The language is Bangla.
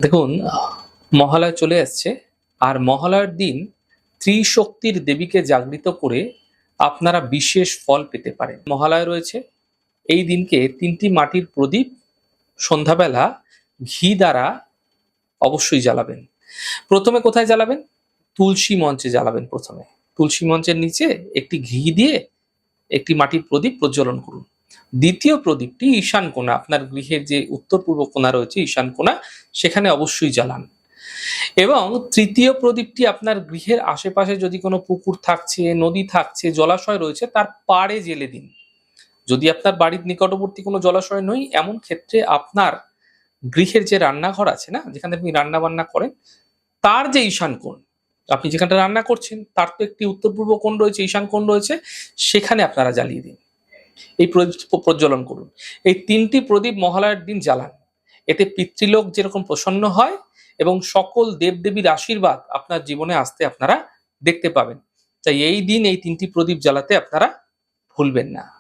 দেখুন, মহালয়া চলে আসছে। আর মহালয়ার দিন ত্রিশক্তির দেবীকে জাগৃত করে আপনারা বিশেষ ফল পেতে পারেন। মহালয়া রয়েছে, এই দিনকে ৩টি মাটির প্রদীপ সন্ধ্যাবেলা ঘি দ্বারা অবশ্যই জ্বালাবেন। প্রথমে কোথায় জ্বালাবেন? তুলসী মঞ্চে জ্বালাবেন প্রথমে। তুলসী মঞ্চের নিচে একটি ঘি দিয়ে একটি মাটির প্রদীপ প্রজ্বলন করুন। দ্বিতীয় প্রদীপটি ঈশান কোণা, আপনার গৃহের যে উত্তর-পূর্ব কোণা রয়েছে ঈশান কোণা, সেখানে অবশ্যই জ্বালান। এবং তৃতীয় প্রদীপটি আপনার গৃহের আশেপাশে যদি কোনো পুকুর থাকছে, নদী থাকছে, জলাশয় রয়েছে তার পাড়ে জ্বেলে দিন। যদি আপনার বাড়ির নিকটবর্তী কোনো জলাশয় নেই, এমন ক্ষেত্রে আপনার গৃহের যে রান্নাঘর আছে না, যেখানে আপনি রান্না-বান্না করেন, তার যে ঈশান কোণ, আপনি যেখানটা রান্না করছেন তার তো একটি উত্তর-পূর্ব কোণ রয়েছে, ঈশান কোণ রয়েছে, সেখানে আপনারা জ্বালিয়ে দিন। এই প্রদীপ প্রজ্বলন করুন। এই ৩টি প্রদীপ মহালয়ার দিন জ্বালান। এতে পিতৃলোক যেরকম প্রসন্ন হয় এবং সকল দেবদেবীর আশীর্বাদ আপনার জীবনে আসতে আপনারা দেখতে পাবেন। তাই এই দিন এই ৩টি প্রদীপ জ্বালাতে আপনারা ভুলবেন না।